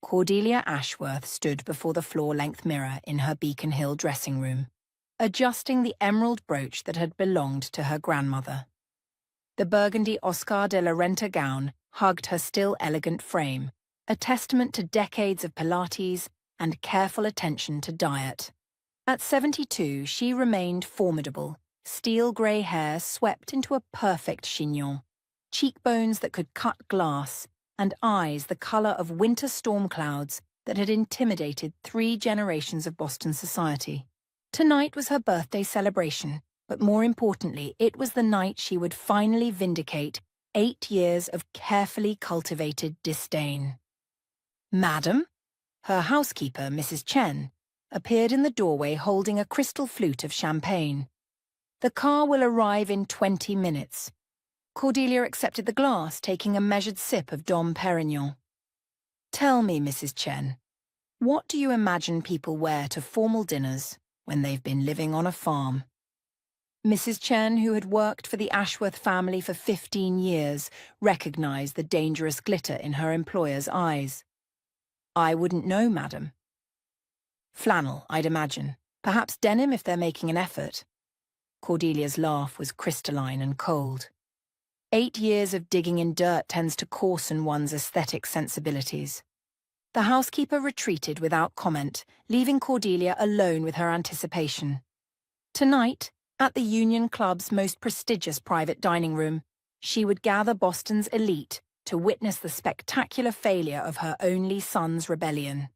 Cordelia Ashworth stood before the floor-length mirror in her Beacon Hill dressing room, adjusting the emerald brooch that had belonged to her grandmother. The burgundy Oscar de la Renta gown hugged her still elegant frame, a testament to decades of Pilates and careful attention to diet. At 72, she remained formidable, steel grey hair swept into a perfect chignon, cheekbones that could cut glass, and eyes the colour of winter storm clouds that had intimidated 3 generations of Boston society. Tonight was her birthday celebration, but more importantly, it was the night she would finally vindicate 8 years of carefully cultivated disdain. "Madam?" Her housekeeper, Mrs. Chen, appeared in the doorway holding a crystal flute of champagne. "The car will arrive in 20 minutes. Cordelia accepted the glass, taking a measured sip of Dom Perignon. "Tell me, Mrs. Chen, what do you imagine people wear to formal dinners when they've been living on a farm?" Mrs. Chen, who had worked for the Ashworth family for 15 years, recognized the dangerous glitter in her employer's eyes. "I wouldn't know, madam." "Flannel, I'd imagine. Perhaps denim if they're making an effort." Cordelia's laugh was crystalline and cold. 8 years of digging in dirt tends to coarsen one's aesthetic sensibilities. The housekeeper retreated without comment, leaving Cordelia alone with her anticipation. Tonight, at the Union Club's most prestigious private dining room, she would gather Boston's elite to witness the spectacular failure of her only son's rebellion.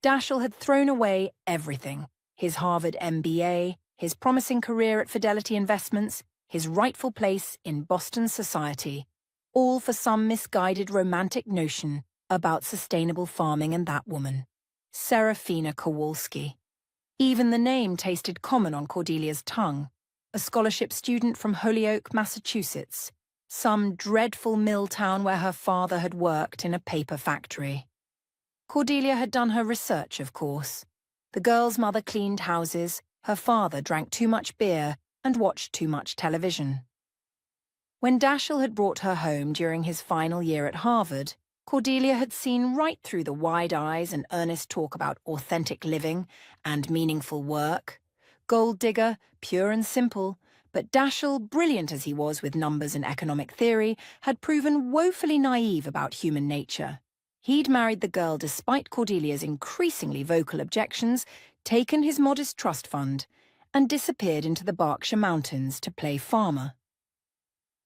Dashiell had thrown away everything: his Harvard MBA, his promising career at Fidelity Investments, his rightful place in Boston society, all for some misguided romantic notion about sustainable farming and that woman, Serafina Kowalski. Even the name tasted common on Cordelia's tongue, a scholarship student from Holyoke, Massachusetts, some dreadful mill town where her father had worked in a paper factory. Cordelia had done her research, of course. The girl's mother cleaned houses, her father drank too much beer and watched too much television. When Dashiell had brought her home during his final year at Harvard, Cordelia had seen right through the wide eyes and earnest talk about authentic living and meaningful work. Gold digger, pure and simple, but Dashiell, brilliant as he was with numbers and economic theory, had proven woefully naive about human nature. He'd married the girl despite Cordelia's increasingly vocal objections, taken his modest trust fund, and disappeared into the Berkshire Mountains to play farmer.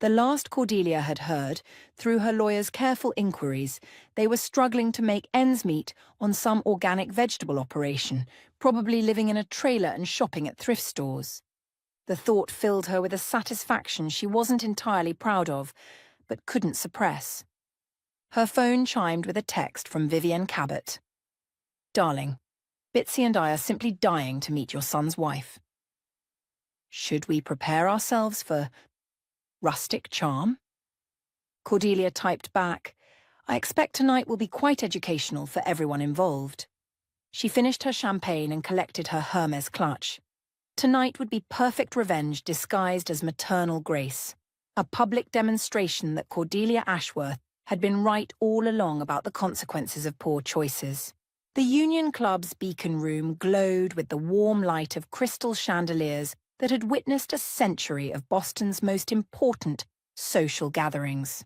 The last Cordelia had heard, through her lawyer's careful inquiries, they were struggling to make ends meet on some organic vegetable operation, probably living in a trailer and shopping at thrift stores. The thought filled her with a satisfaction she wasn't entirely proud of, but couldn't suppress. Her phone chimed with a text from Vivienne Cabot. "Darling, Bitsy and I are simply dying to meet your son's wife. Should we prepare ourselves for rustic charm?" Cordelia typed back, "I expect tonight will be quite educational for everyone involved." She finished her champagne and collected her Hermes clutch. Tonight would be perfect revenge disguised as maternal grace, a public demonstration that Cordelia Ashworth had been right all along about the consequences of poor choices. The Union Club's Beacon Room glowed with the warm light of crystal chandeliers that had witnessed a century of Boston's most important social gatherings.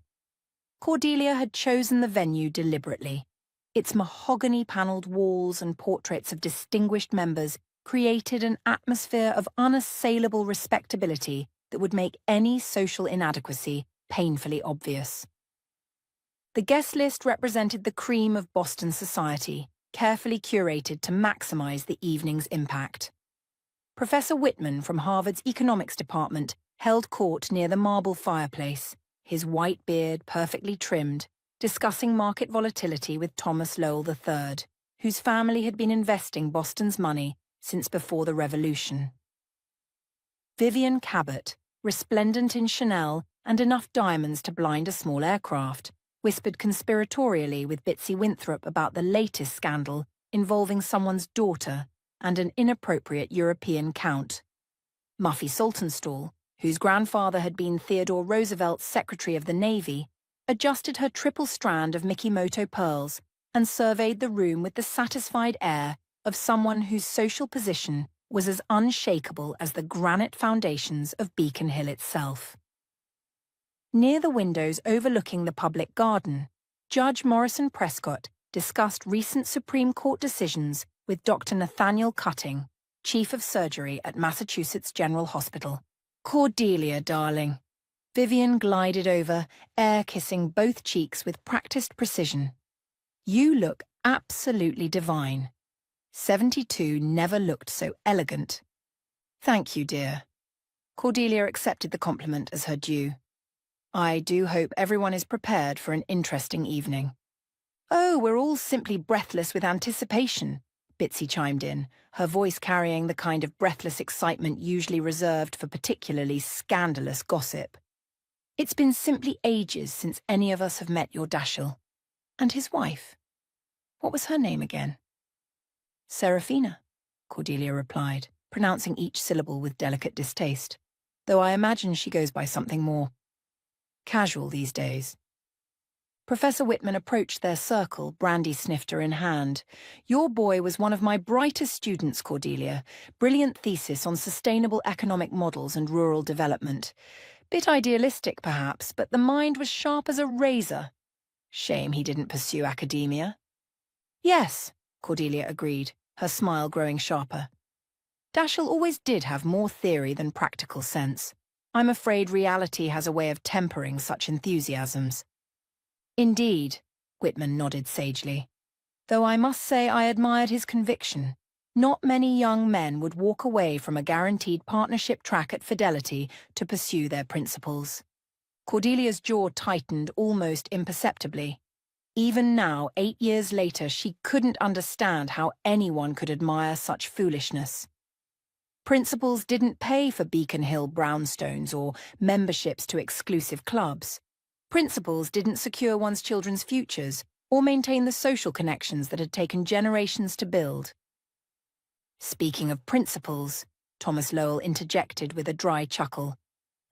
Cordelia had chosen the venue deliberately. Its mahogany-panelled walls and portraits of distinguished members created an atmosphere of unassailable respectability that would make any social inadequacy painfully obvious. The guest list represented the cream of Boston society, carefully curated to maximize the evening's impact. Professor Whitman from Harvard's economics department held court near the marble fireplace, his white beard perfectly trimmed, discussing market volatility with Thomas Lowell III, whose family had been investing Boston's money since before the Revolution. Vivienne Cabot, resplendent in Chanel and enough diamonds to blind a small aircraft, whispered conspiratorially with Bitsy Winthrop about the latest scandal involving someone's daughter and an inappropriate European count. Muffy Saltonstall, whose grandfather had been Theodore Roosevelt's Secretary of the Navy, adjusted her triple strand of Mikimoto pearls and surveyed the room with the satisfied air of someone whose social position was as unshakable as the granite foundations of Beacon Hill itself. Near the windows overlooking the public garden, Judge Morrison Prescott discussed recent Supreme Court decisions with Dr. Nathaniel Cutting, Chief of Surgery at Massachusetts General Hospital. "Cordelia, darling." Vivian glided over, air-kissing both cheeks with practiced precision. "You look absolutely divine. 72 never looked so elegant." "Thank you, dear." Cordelia accepted the compliment as her due. "I do hope everyone is prepared for an interesting evening." "Oh, we're all simply breathless with anticipation," Bitsy chimed in, her voice carrying the kind of breathless excitement usually reserved for particularly scandalous gossip. "It's been simply ages since any of us have met your Dashiell. And his wife. What was her name again?" "Serafina," Cordelia replied, pronouncing each syllable with delicate distaste, "though I imagine she goes by something more casual these days." Professor Whitman approached their circle, brandy snifter in hand. "Your boy was one of my brightest students, Cordelia. Brilliant thesis on sustainable economic models and rural development. Bit idealistic, perhaps, but the mind was sharp as a razor. Shame he didn't pursue academia." "Yes," Cordelia agreed, her smile growing sharper. "Dashiell always did have more theory than practical sense. I'm afraid reality has a way of tempering such enthusiasms." "Indeed," Whitman nodded sagely. "Though I must say I admired his conviction. Not many young men would walk away from a guaranteed partnership track at Fidelity to pursue their principles." Cordelia's jaw tightened almost imperceptibly. Even now, 8 years later, she couldn't understand how anyone could admire such foolishness. Principals didn't pay for Beacon Hill brownstones or memberships to exclusive clubs. Principals didn't secure one's children's futures or maintain the social connections that had taken generations to build. "Speaking of principals," Thomas Lowell interjected with a dry chuckle,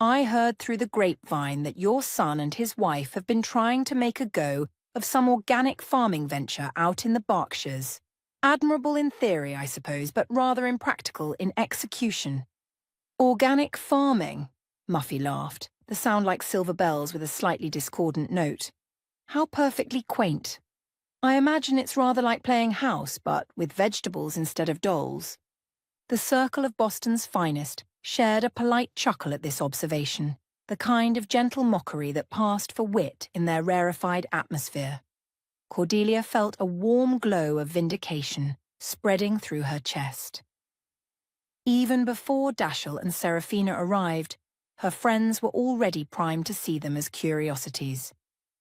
"I heard through the grapevine that your son and his wife have been trying to make a go of some organic farming venture out in the Berkshires. Admirable in theory, I suppose, but rather impractical in execution." "Organic farming?" Muffy laughed, the sound like silver bells with a slightly discordant note. "How perfectly quaint. I imagine it's rather like playing house, but with vegetables instead of dolls." The circle of Boston's finest shared a polite chuckle at this observation, the kind of gentle mockery that passed for wit in their rarefied atmosphere. Cordelia felt a warm glow of vindication spreading through her chest. Even before Dashiell and Serafina arrived, her friends were already primed to see them as curiosities,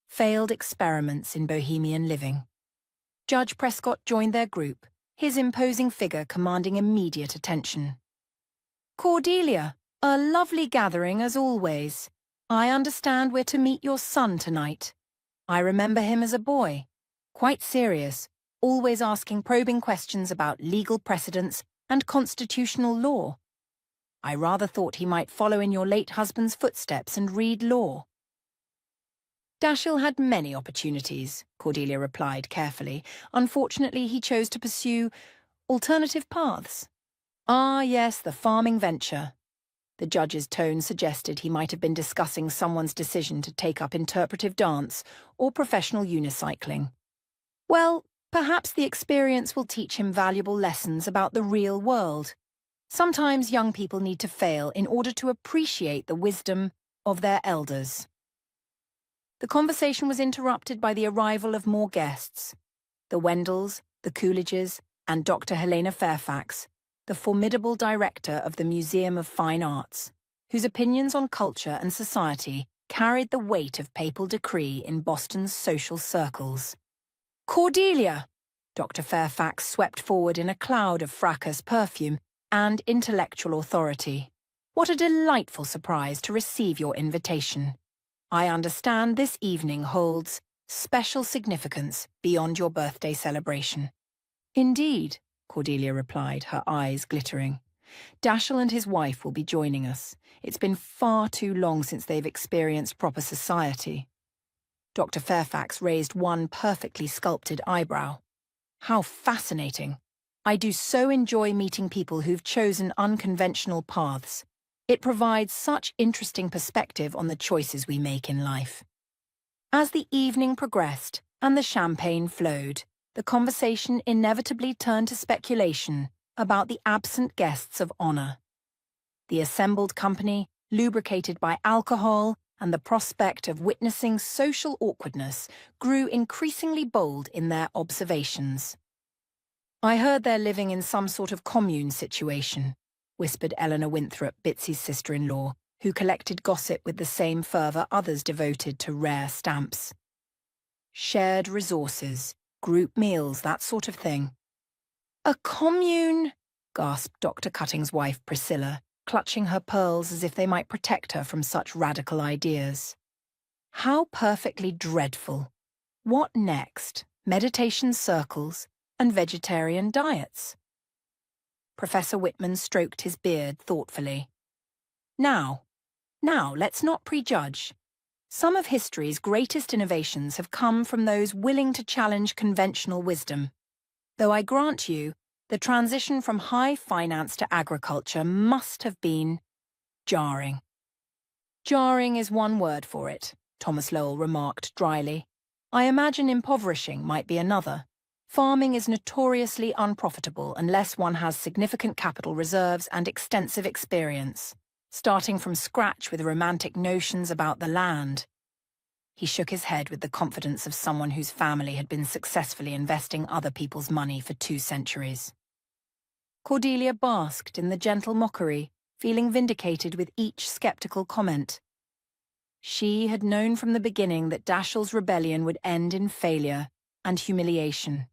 failed experiments in bohemian living. Judge Prescott joined their group, his imposing figure commanding immediate attention. "Cordelia, a lovely gathering as always. I understand we're to meet your son tonight. I remember him as a boy. Quite serious, always asking probing questions about legal precedents and constitutional law. I rather thought he might follow in your late husband's footsteps and read law." "Dashiell had many opportunities," Cordelia replied carefully. "Unfortunately, he chose to pursue alternative paths." "Ah, yes, the farming venture." The judge's tone suggested he might have been discussing someone's decision to take up interpretive dance or professional unicycling. "Well, perhaps the experience will teach him valuable lessons about the real world. Sometimes young people need to fail in order to appreciate the wisdom of their elders." The conversation was interrupted by the arrival of more guests. The Wendells, the Coolidges, and Dr. Helena Fairfax, the formidable director of the Museum of Fine Arts, whose opinions on culture and society carried the weight of papal decree in Boston's social circles. "Cordelia!" Dr. Fairfax swept forward in a cloud of fracas perfume and intellectual authority. "What a delightful surprise to receive your invitation. I understand this evening holds special significance beyond your birthday celebration." "Indeed," Cordelia replied, her eyes glittering. "Dashiell and his wife will be joining us. It's been far too long since they've experienced proper society." Dr. Fairfax raised one perfectly sculpted eyebrow. How fascinating. I do so enjoy meeting people who've chosen unconventional paths. It provides such interesting perspective on the choices we make in life. As the evening progressed and the champagne flowed, the conversation inevitably turned to speculation about the absent guests of honor. The assembled company, lubricated by alcohol and the prospect of witnessing social awkwardness, grew increasingly bold in their observations. "I heard they're living in some sort of commune situation," whispered Eleanor Winthrop, Bitsy's sister-in-law, who collected gossip with the same fervour others devoted to rare stamps. "Shared resources, group meals, that sort of thing." "A commune?" gasped Dr. Cutting's wife, Priscilla, clutching her pearls as if they might protect her from such radical ideas. How perfectly dreadful. What next? Meditation circles and vegetarian diets? Professor Whitman stroked his beard thoughtfully. Now, let's not prejudge. Some of history's greatest innovations have come from those willing to challenge conventional wisdom. Though I grant you, the transition from high finance to agriculture must have been jarring. "Jarring is one word for it," Thomas Lowell remarked dryly. "I imagine impoverishing might be another. Farming is notoriously unprofitable unless one has significant capital reserves and extensive experience. Starting from scratch with romantic notions about the land." He shook his head with the confidence of someone whose family had been successfully investing other people's money for 2 centuries. Cordelia basked in the gentle mockery, feeling vindicated with each skeptical comment. She had known from the beginning that Dashiell's rebellion would end in failure and humiliation.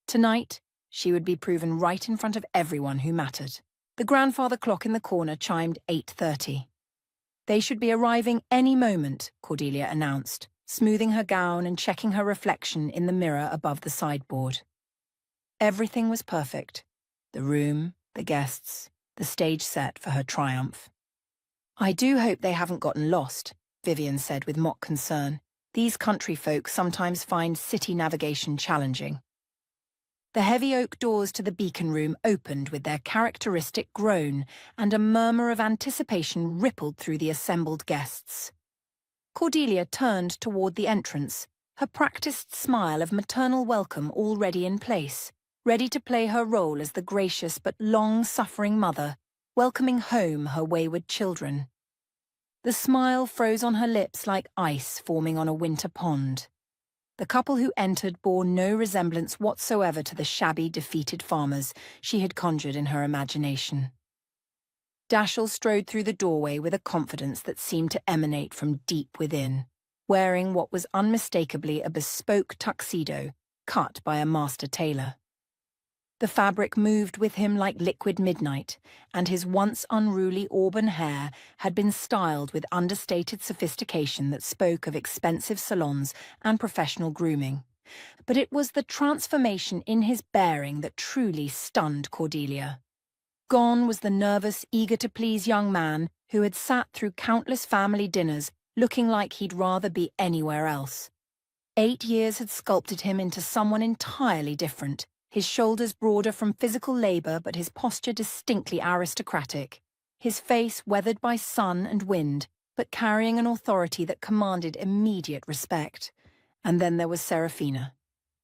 Tonight, she would be proven right in front of everyone who mattered. The grandfather clock in the corner chimed 8:30. "They should be arriving any moment," Cordelia announced, smoothing her gown and checking her reflection in the mirror above the sideboard. Everything was perfect. The room, the guests, the stage set for her triumph. "I do hope they haven't gotten lost," Vivian said with mock concern. "These country folk sometimes find city navigation challenging." The heavy oak doors to the beacon room opened with their characteristic groan, and a murmur of anticipation rippled through the assembled guests. Cordelia turned toward the entrance, her practiced smile of maternal welcome already in place, ready to play her role as the gracious but long-suffering mother, welcoming home her wayward children. The smile froze on her lips like ice forming on a winter pond. The couple who entered bore no resemblance whatsoever to the shabby, defeated farmers she had conjured in her imagination. Dashiell strode through the doorway with a confidence that seemed to emanate from deep within, wearing what was unmistakably a bespoke tuxedo cut by a master tailor. The fabric moved with him like liquid midnight, and his once unruly auburn hair had been styled with understated sophistication that spoke of expensive salons and professional grooming. But it was the transformation in his bearing that truly stunned Cordelia. Gone was the nervous, eager-to-please young man who had sat through countless family dinners looking like he'd rather be anywhere else. 8 years had sculpted him into someone entirely different, his shoulders broader from physical labor but his posture distinctly aristocratic, his face weathered by sun and wind, but carrying an authority that commanded immediate respect. And then there was Serafina.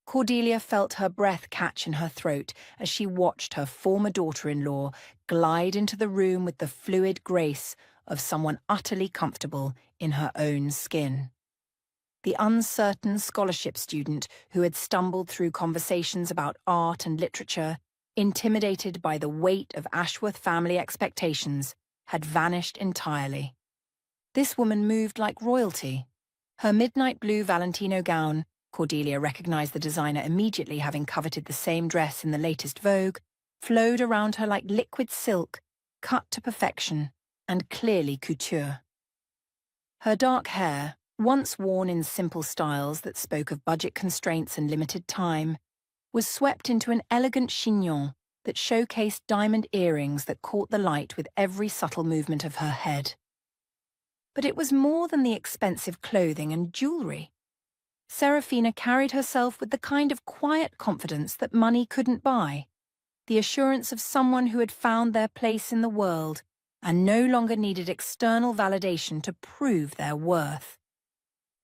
Cordelia felt her breath catch in her throat as she watched her former daughter-in-law glide into the room with the fluid grace of someone utterly comfortable in her own skin. The uncertain scholarship student who had stumbled through conversations about art and literature, intimidated by the weight of Ashworth family expectations, had vanished entirely. This woman moved like royalty. Her midnight blue Valentino gown, Cordelia recognized the designer immediately, having coveted the same dress in the latest Vogue, flowed around her like liquid silk, cut to perfection, and clearly couture. Her dark hair, once worn in simple styles that spoke of budget constraints and limited time, was swept into an elegant chignon that showcased diamond earrings that caught the light with every subtle movement of her head. But it was more than the expensive clothing and jewelry. Serafina carried herself with the kind of quiet confidence that money couldn't buy, the assurance of someone who had found their place in the world and no longer needed external validation to prove their worth.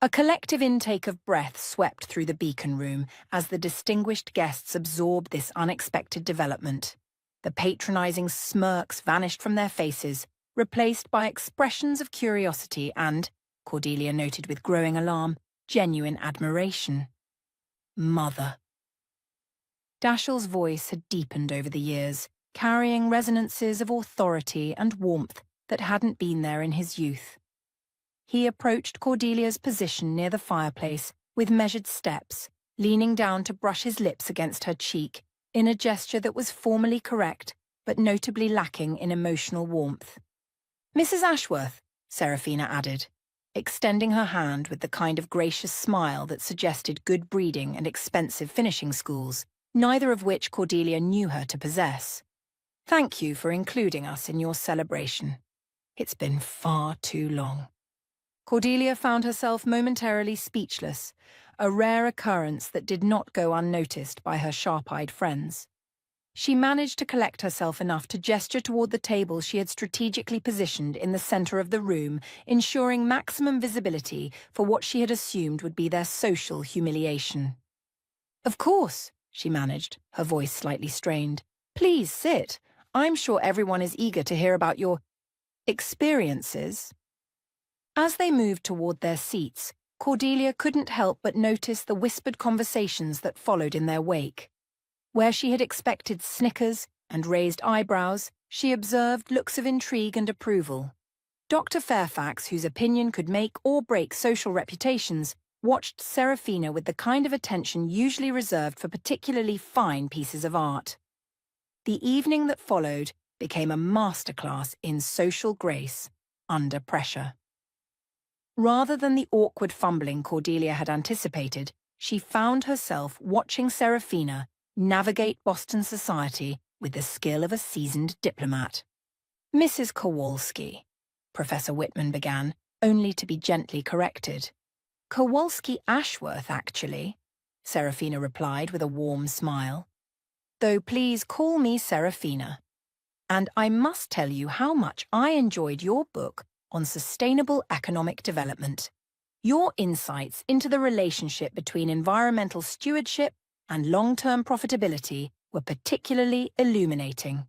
A collective intake of breath swept through the beacon room as the distinguished guests absorbed this unexpected development. The patronizing smirks vanished from their faces, replaced by expressions of curiosity and, Cordelia noted with growing alarm, genuine admiration. Mother. Dashiell's voice had deepened over the years, carrying resonances of authority and warmth that hadn't been there in his youth. He approached Cordelia's position near the fireplace with measured steps, leaning down to brush his lips against her cheek in a gesture that was formally correct but notably lacking in emotional warmth. "Mrs. Ashworth," Serafina added, extending her hand with the kind of gracious smile that suggested good breeding and expensive finishing schools, neither of which Cordelia knew her to possess. "Thank you for including us in your celebration. It's been far too long." Cordelia found herself momentarily speechless, a rare occurrence that did not go unnoticed by her sharp-eyed friends. She managed to collect herself enough to gesture toward the table she had strategically positioned in the center of the room, ensuring maximum visibility for what she had assumed would be their social humiliation. "Of course," she managed, her voice slightly strained. "Please sit. I'm sure everyone is eager to hear about your experiences." As they moved toward their seats, Cordelia couldn't help but notice the whispered conversations that followed in their wake. Where she had expected snickers and raised eyebrows, she observed looks of intrigue and approval. Dr. Fairfax, whose opinion could make or break social reputations, watched Serafina with the kind of attention usually reserved for particularly fine pieces of art. The evening that followed became a masterclass in social grace under pressure. Rather than the awkward fumbling Cordelia had anticipated, she found herself watching Serafina navigate Boston society with the skill of a seasoned diplomat. "Mrs. Kowalski," Professor Whitman began, only to be gently corrected. "Kowalski Ashworth, actually," Serafina replied with a warm smile. "Though please call me Serafina. And I must tell you how much I enjoyed your book on sustainable economic development. Your insights into the relationship between environmental stewardship and long-term profitability were particularly illuminating."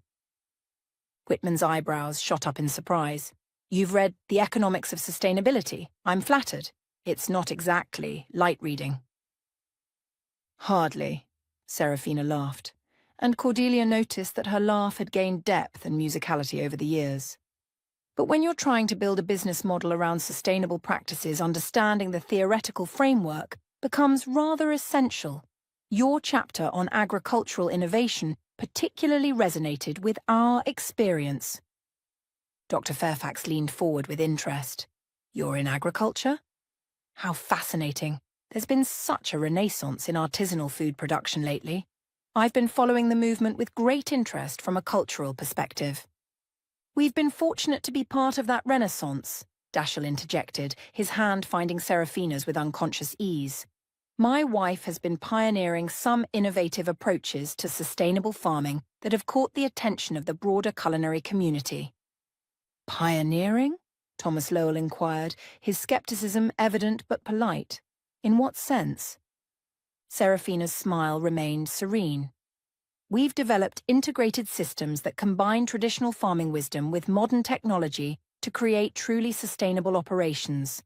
Whitman's eyebrows shot up in surprise. "You've read The Economics of Sustainability. I'm flattered. It's not exactly light reading." "Hardly," Serafina laughed, and Cordelia noticed that her laugh had gained depth and musicality over the years. "But when you're trying to build a business model around sustainable practices, understanding the theoretical framework becomes rather essential. Your chapter on agricultural innovation particularly resonated with our experience." Dr. Fairfax leaned forward with interest. "You're in agriculture? How fascinating. There's been such a renaissance in artisanal food production lately. I've been following the movement with great interest from a cultural perspective." "We've been fortunate to be part of that renaissance," Dashiell interjected, his hand finding Serafina's with unconscious ease. "My wife has been pioneering some innovative approaches to sustainable farming that have caught the attention of the broader culinary community." "Pioneering?" Thomas Lowell inquired, his skepticism evident but polite. "In what sense?" Serafina's smile remained serene. "We've developed integrated systems that combine traditional farming wisdom with modern technology to create truly sustainable operations.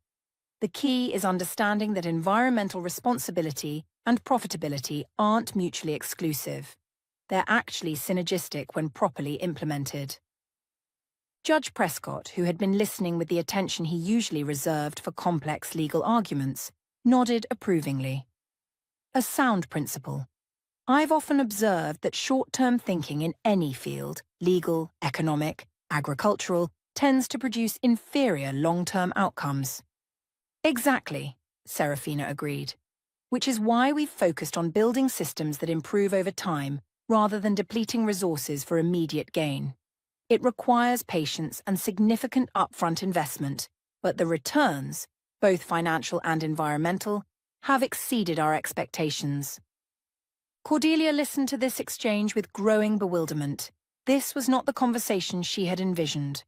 The key is understanding that environmental responsibility and profitability aren't mutually exclusive. They're actually synergistic when properly implemented." Judge Prescott, who had been listening with the attention he usually reserved for complex legal arguments, nodded approvingly. "A sound principle. I've often observed that short-term thinking in any field, legal, economic, agricultural, tends to produce inferior long-term outcomes." "Exactly," Serafina agreed, "which is why we've focused on building systems that improve over time rather than depleting resources for immediate gain. It requires patience and significant upfront investment, but the returns, both financial and environmental, have exceeded our expectations." Cordelia listened to this exchange with growing bewilderment. This was not the conversation she had envisioned.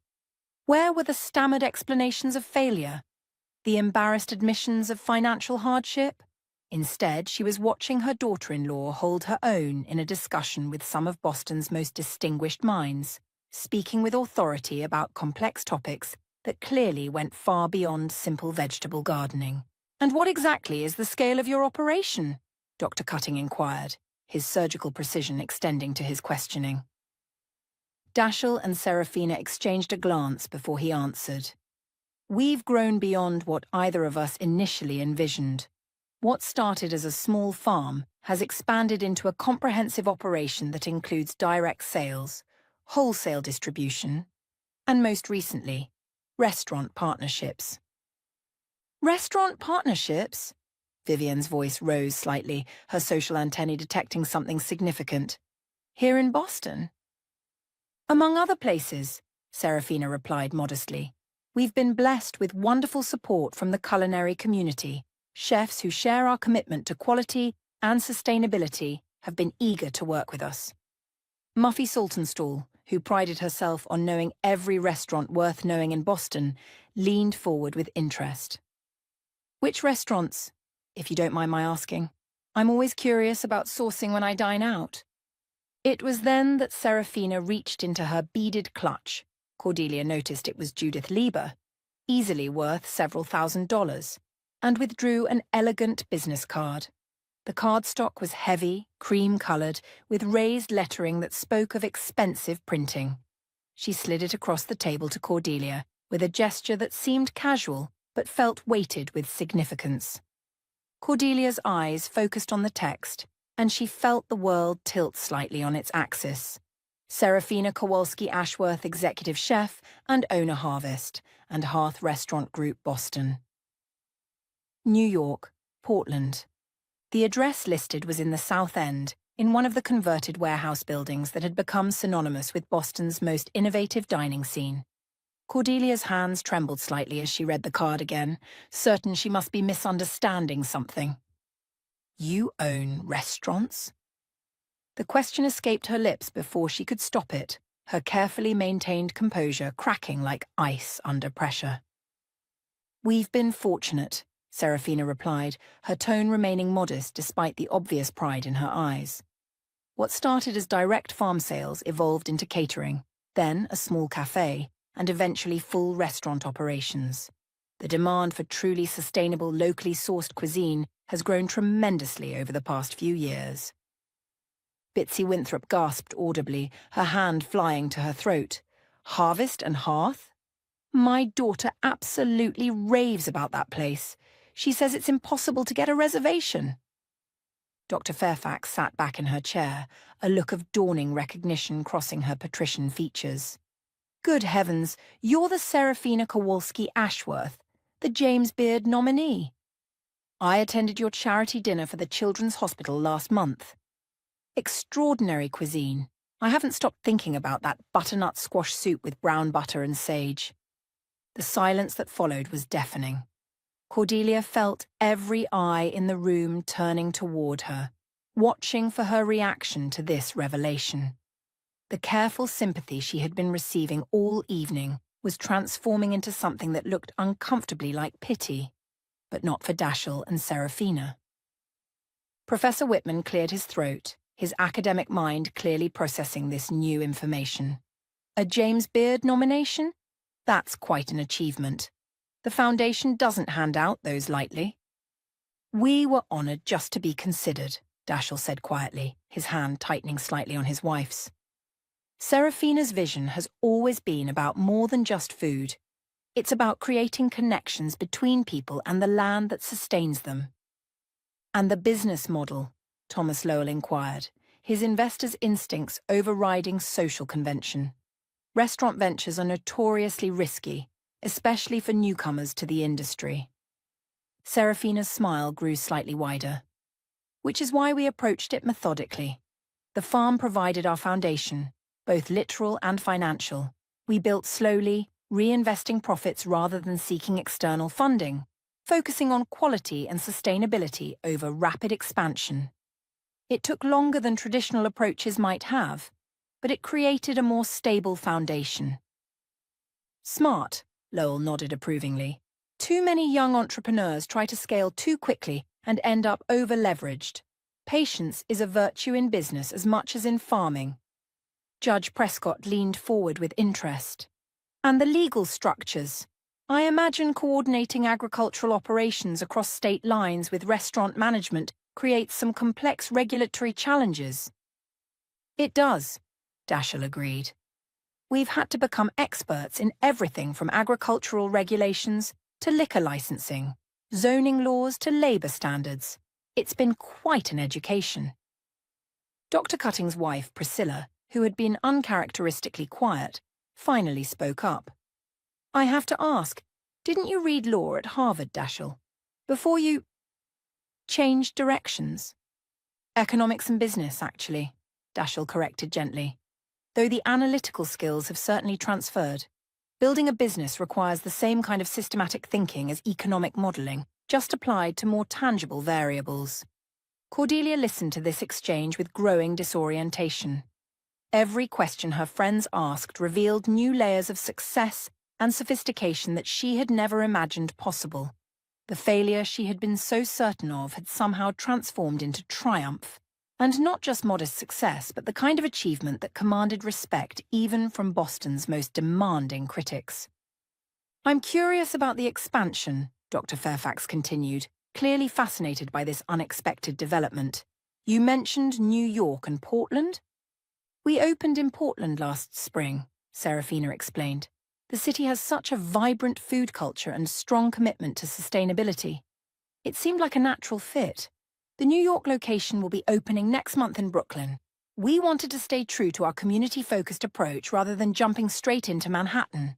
Where were the stammered explanations of failure? The embarrassed admissions of financial hardship? Instead, she was watching her daughter-in-law hold her own in a discussion with some of Boston's most distinguished minds, speaking with authority about complex topics that clearly went far beyond simple vegetable gardening. "And what exactly is the scale of your operation?" Dr. Cutting inquired, his surgical precision extending to his questioning. Dashiell and Serafina exchanged a glance before he answered. "We've grown beyond what either of us initially envisioned. What started as a small farm has expanded into a comprehensive operation that includes direct sales, wholesale distribution, and most recently, restaurant partnerships." "Restaurant partnerships?" Vivian's voice rose slightly, her social antennae detecting something significant. "Here in Boston?" "Among other places," Serafina replied modestly. "We've been blessed with wonderful support from the culinary community. Chefs who share our commitment to quality and sustainability have been eager to work with us." Muffy Saltonstall, who prided herself on knowing every restaurant worth knowing in Boston, leaned forward with interest. "Which restaurants, if you don't mind my asking? I'm always curious about sourcing when I dine out." It was then that Serafina reached into her beaded clutch. Cordelia noticed it was Judith Lieber, easily worth several $1,000s, and withdrew an elegant business card. The cardstock was heavy, cream-coloured, with raised lettering that spoke of expensive printing. She slid it across the table to Cordelia, with a gesture that seemed casual, but felt weighted with significance. Cordelia's eyes focused on the text, and she felt the world tilt slightly on its axis. Serafina Kowalski Ashworth, Executive Chef and Owner Harvest, and Hearth Restaurant Group, Boston. New York, Portland. The address listed was in the South End, in one of the converted warehouse buildings that had become synonymous with Boston's most innovative dining scene. Cordelia's hands trembled slightly as she read the card again, certain she must be misunderstanding something. "You own restaurants?" The question escaped her lips before she could stop it, her carefully maintained composure cracking like ice under pressure. "We've been fortunate," Serafina replied, her tone remaining modest despite the obvious pride in her eyes. "What started as direct farm sales evolved into catering, then a small cafe, and eventually full restaurant operations. The demand for truly sustainable, locally sourced cuisine has grown tremendously over the past few years." Bitsy Winthrop gasped audibly, her hand flying to her throat. "Harvest and Hearth? My daughter absolutely raves about that place. She says it's impossible to get a reservation." Dr. Fairfax sat back in her chair, a look of dawning recognition crossing her patrician features. "Good heavens, you're the Serafina Kowalski Ashworth, the James Beard nominee. I attended your charity dinner for the Children's Hospital last month. Extraordinary cuisine. I haven't stopped thinking about that butternut squash soup with brown butter and sage." The silence that followed was deafening. Cordelia felt every eye in the room turning toward her, watching for her reaction to this revelation. The careful sympathy she had been receiving all evening was transforming into something that looked uncomfortably like pity, but not for Dashiell and Serafina. Professor Whitman cleared his throat, his academic mind clearly processing this new information. A James Beard nomination? That's quite an achievement. The Foundation doesn't hand out those lightly. "We were honoured just to be considered," Dashiell said quietly, his hand tightening slightly on his wife's. "Serafina's vision has always been about more than just food. It's about creating connections between people and the land that sustains them." "And the business model?" Thomas Lowell inquired, his investor's instincts overriding social convention. "Restaurant ventures are notoriously risky, especially for newcomers to the industry." Serafina's smile grew slightly wider. "Which is why we approached it methodically. The farm provided our foundation, both literal and financial. We built slowly, reinvesting profits rather than seeking external funding. focusing on quality and sustainability over rapid expansion. It took longer than traditional approaches might have, but it created a more stable foundation. Smart, Lowell nodded approvingly. Too many young entrepreneurs try to scale too quickly and end up over-leveraged. Patience is a virtue in business as much as in farming. Judge Prescott leaned forward with interest. And the legal structures. I imagine coordinating agricultural operations across state lines with restaurant management creates some complex regulatory challenges. It does, Daschle agreed. We've had to become experts in everything from agricultural regulations to liquor licensing, zoning laws to labor standards. It's been quite an education. Dr. Cutting's wife, Priscilla, who had been uncharacteristically quiet, finally spoke up. I have to ask, didn't you read law at Harvard, Daschle? Before you changed directions? Economics and business, actually, Daschle corrected gently. Though the analytical skills have certainly transferred. Building a business requires the same kind of systematic thinking as economic modelling, just applied to more tangible variables. Cordelia listened to this exchange with growing disorientation. Every question her friends asked revealed new layers of success and sophistication that she had never imagined possible. The failure she had been so certain of had somehow transformed into triumph. And not just modest success, but the kind of achievement that commanded respect even from Boston's most demanding critics. I'm curious about the expansion, Dr. Fairfax continued, clearly fascinated by this unexpected development. You mentioned New York and Portland? We opened in Portland last spring, Serafina explained. The city has such a vibrant food culture and strong commitment to sustainability. It seemed like a natural fit. The New York location will be opening next month in Brooklyn. We wanted to stay true to our community-focused approach rather than jumping straight into Manhattan.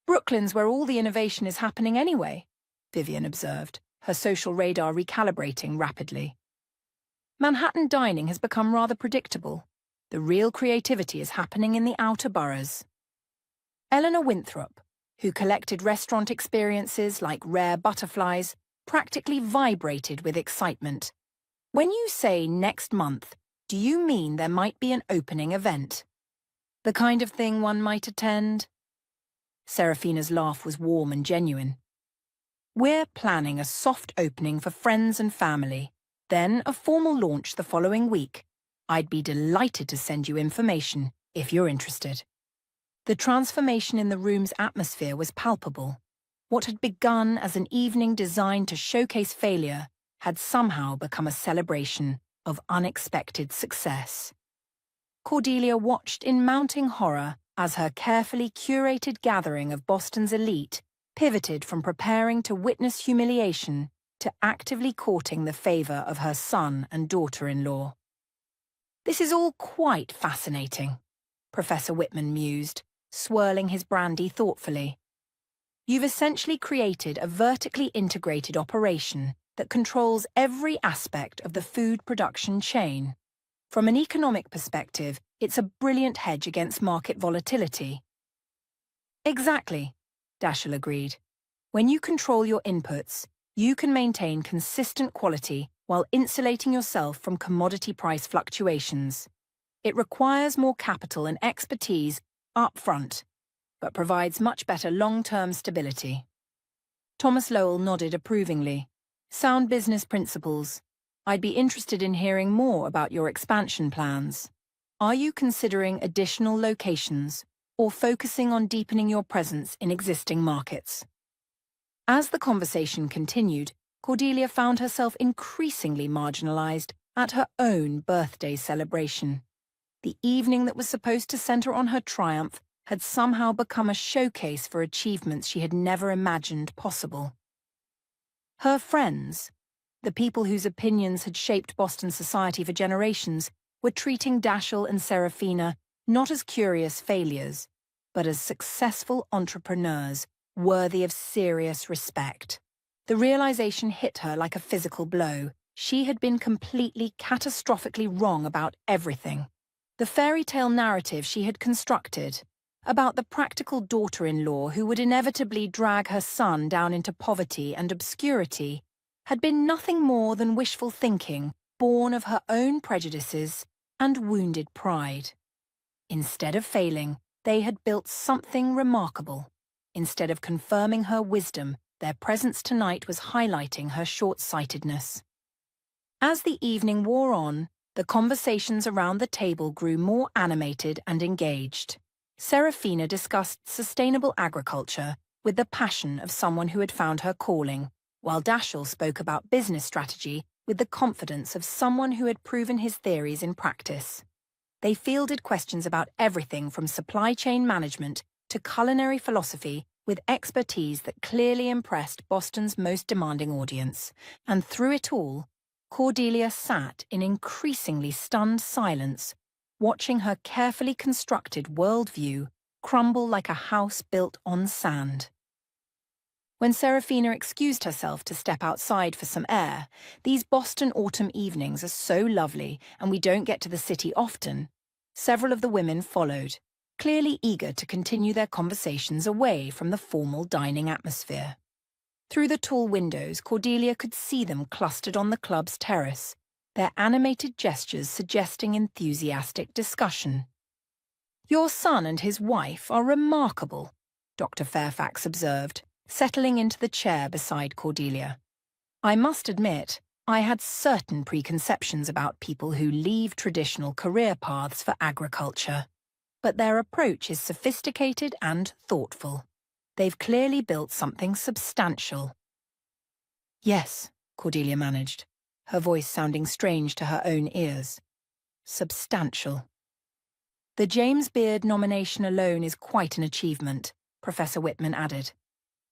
Brooklyn's where all the innovation is happening anyway, Vivian observed, her social radar recalibrating rapidly. Manhattan dining has become rather predictable. The real creativity is happening in the outer boroughs. Eleanor Winthrop, who collected restaurant experiences like rare butterflies, practically vibrated with excitement. When you say next month, do you mean there might be an opening event? The kind of thing one might attend? Serafina's laugh was warm and genuine. We're planning a soft opening for friends and family, then a formal launch the following week. I'd be delighted to send you information if you're interested. The transformation in the room's atmosphere was palpable. What had begun as an evening designed to showcase failure had somehow become a celebration of unexpected success. Cordelia watched in mounting horror as her carefully curated gathering of Boston's elite pivoted from preparing to witness humiliation to actively courting the favor of her son and daughter-in-law. This is all quite fascinating, Professor Whitman mused, swirling his brandy thoughtfully. You've essentially created a vertically integrated operation that controls every aspect of the food production chain. From an economic perspective, it's a brilliant hedge against market volatility. Exactly, Daschle agreed. When you control your inputs, you can maintain consistent quality while insulating yourself from commodity price fluctuations. It requires more capital and expertise up front, but provides much better long-term stability. Thomas Lowell nodded approvingly. Sound business principles. I'd be interested in hearing more about your expansion plans. Are you considering additional locations or focusing on deepening your presence in existing markets? As the conversation continued, Cordelia found herself increasingly marginalized at her own birthday celebration. The evening that was supposed to center on her triumph had somehow become a showcase for achievements she had never imagined possible. Her friends, the people whose opinions had shaped Boston society for generations, were treating Daschle and Serafina not as curious failures, but as successful entrepreneurs worthy of serious respect. The realization hit her like a physical blow. She had been completely, catastrophically wrong about everything. The fairy tale narrative she had constructed, about the practical daughter-in-law who would inevitably drag her son down into poverty and obscurity, had been nothing more than wishful thinking, born of her own prejudices and wounded pride. Instead of failing, they had built something remarkable. Instead of confirming her wisdom, their presence tonight was highlighting her short-sightedness. As the evening wore on, the conversations around the table grew more animated and engaged. Serafina discussed sustainable agriculture with the passion of someone who had found her calling, while Dashiell spoke about business strategy with the confidence of someone who had proven his theories in practice. They fielded questions about everything from supply chain management to culinary philosophy with expertise that clearly impressed Boston's most demanding audience. And through it all, Cordelia sat in increasingly stunned silence, watching her carefully constructed worldview crumble like a house built on sand. When Serafina excused herself to step outside for some air, these Boston autumn evenings are so lovely and we don't get to the city often, several of the women followed, clearly eager to continue their conversations away from the formal dining atmosphere. Through the tall windows, Cordelia could see them clustered on the club's terrace, their animated gestures suggesting enthusiastic discussion. "Your son and his wife are remarkable," Dr. Fairfax observed, settling into the chair beside Cordelia. "I must admit, I had certain preconceptions about people who leave traditional career paths for agriculture. But their approach is sophisticated and thoughtful. They've clearly built something substantial." "Yes," Cordelia managed, her voice sounding strange to her own ears. "Substantial." "The James Beard nomination alone is quite an achievement," Professor Whitman added.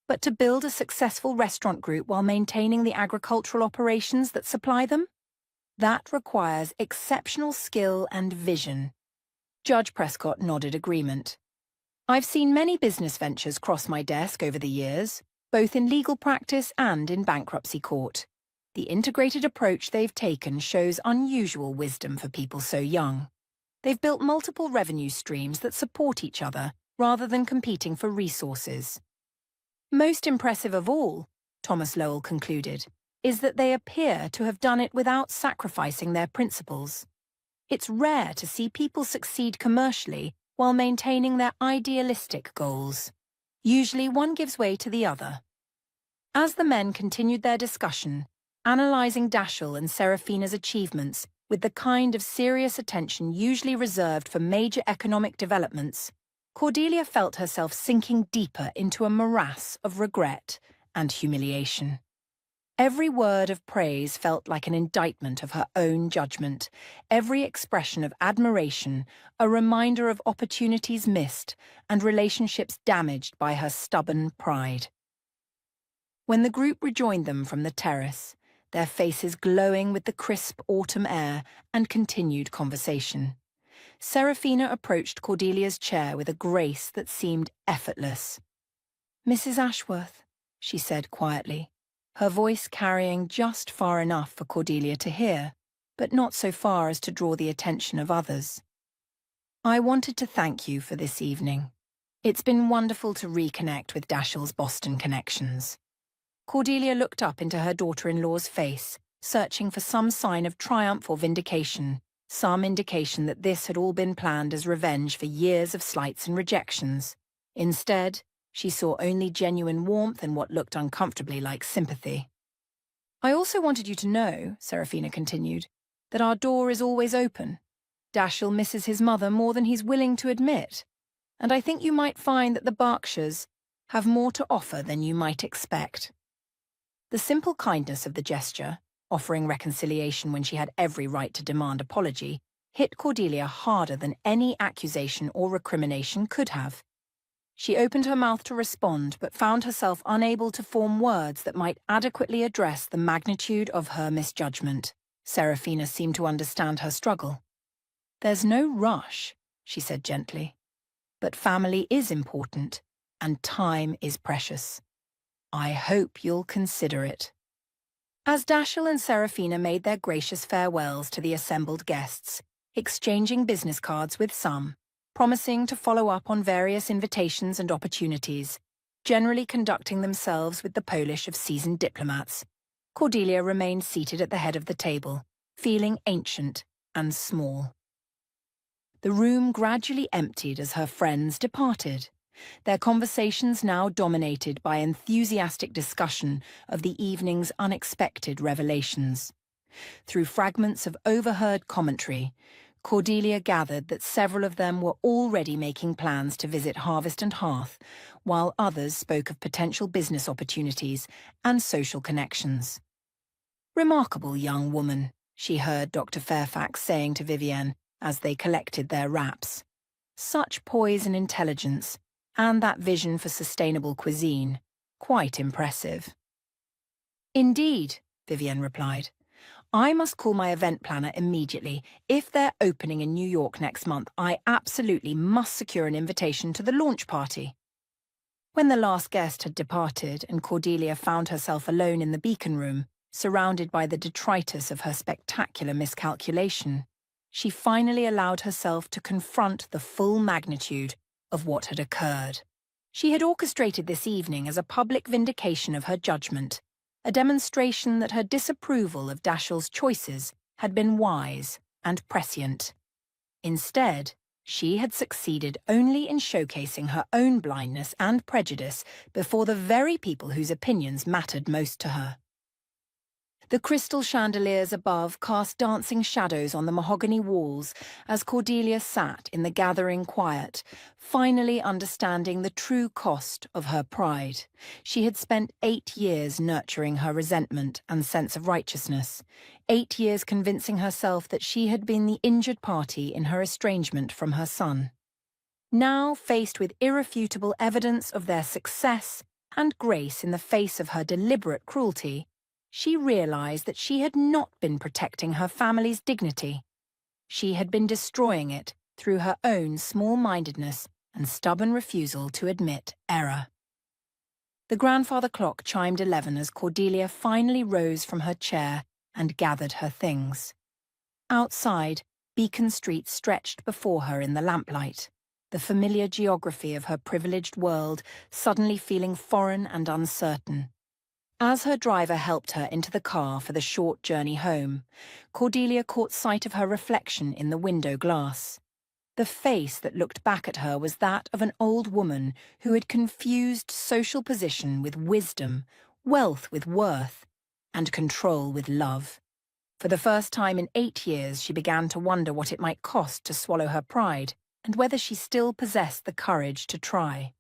"But to build a successful restaurant group while maintaining the agricultural operations that supply them? That requires exceptional skill and vision." Judge Prescott nodded agreement. "I've seen many business ventures cross my desk over the years, both in legal practice and in bankruptcy court. The integrated approach they've taken shows unusual wisdom for people so young. They've built multiple revenue streams that support each other rather than competing for resources. Most impressive of all," Thomas Lowell concluded, "is that they appear to have done it without sacrificing their principles. It's rare to see people succeed commercially while maintaining their idealistic goals. Usually one gives way to the other." As the men continued their discussion, analysing Dashiell and Serafina's achievements with the kind of serious attention usually reserved for major economic developments, Cordelia felt herself sinking deeper into a morass of regret and humiliation. Every word of praise felt like an indictment of her own judgment, every expression of admiration a reminder of opportunities missed and relationships damaged by her stubborn pride. When the group rejoined them from the terrace, their faces glowing with the crisp autumn air and continued conversation, Serafina approached Cordelia's chair with a grace that seemed effortless. "Mrs. Ashworth," she said quietly, her voice carrying just far enough for Cordelia to hear, but not so far as to draw the attention of others. "I wanted to thank you for this evening. It's been wonderful to reconnect with Dashiell's Boston connections." Cordelia looked up into her daughter-in-law's face, searching for some sign of triumph or vindication, some indication that this had all been planned as revenge for years of slights and rejections. Instead, she saw only genuine warmth and what looked uncomfortably like sympathy. "I also wanted you to know," Serafina continued, "that our door is always open. Dashiell misses his mother more than he's willing to admit, and I think you might find that the Berkshires have more to offer than you might expect." The simple kindness of the gesture, offering reconciliation when she had every right to demand apology, hit Cordelia harder than any accusation or recrimination could have. She opened her mouth to respond, but found herself unable to form words that might adequately address the magnitude of her misjudgment. Serafina seemed to understand her struggle. "There's no rush," she said gently. "But family is important, and time is precious. I hope you'll consider it." As Dashiell and Serafina made their gracious farewells to the assembled guests, exchanging business cards with some, promising to follow up on various invitations and opportunities, generally conducting themselves with the polish of seasoned diplomats. Cordelia remained seated at the head of the table, feeling ancient and small. The room gradually emptied as her friends departed, their conversations now dominated by enthusiastic discussion of the evening's unexpected revelations. Through fragments of overheard commentary, Cordelia gathered that several of them were already making plans to visit Harvest and Hearth, while others spoke of potential business opportunities and social connections. "Remarkable young woman," she heard Dr. Fairfax saying to Vivienne as they collected their wraps. "Such poise and intelligence, and that vision for sustainable cuisine. Quite impressive." "Indeed," Vivienne replied. "I must call my event planner immediately. If they're opening in New York next month, I absolutely must secure an invitation to the launch party." When the last guest had departed and Cordelia found herself alone in the beacon room, surrounded by the detritus of her spectacular miscalculation, she finally allowed herself to confront the full magnitude of what had occurred. She had orchestrated this evening as a public vindication of her judgment, a demonstration that her disapproval of Dashiell's choices had been wise and prescient. Instead, she had succeeded only in showcasing her own blindness and prejudice before the very people whose opinions mattered most to her. The crystal chandeliers above cast dancing shadows on the mahogany walls as Cordelia sat in the gathering quiet, finally understanding the true cost of her pride. She had spent 8 years nurturing her resentment and sense of righteousness, 8 years convincing herself that she had been the injured party in her estrangement from her son. Now, faced with irrefutable evidence of their success and grace in the face of her deliberate cruelty, she realized that she had not been protecting her family's dignity. She had been destroying it through her own small-mindedness and stubborn refusal to admit error. The grandfather clock chimed 11 as Cordelia finally rose from her chair and gathered her things. Outside, Beacon Street stretched before her in the lamplight, the familiar geography of her privileged world suddenly feeling foreign and uncertain. As her driver helped her into the car for the short journey home, Cordelia caught sight of her reflection in the window glass. The face that looked back at her was that of an old woman who had confused social position with wisdom, wealth with worth, and control with love. For the first time in 8 years, she began to wonder what it might cost to swallow her pride, and whether she still possessed the courage to try.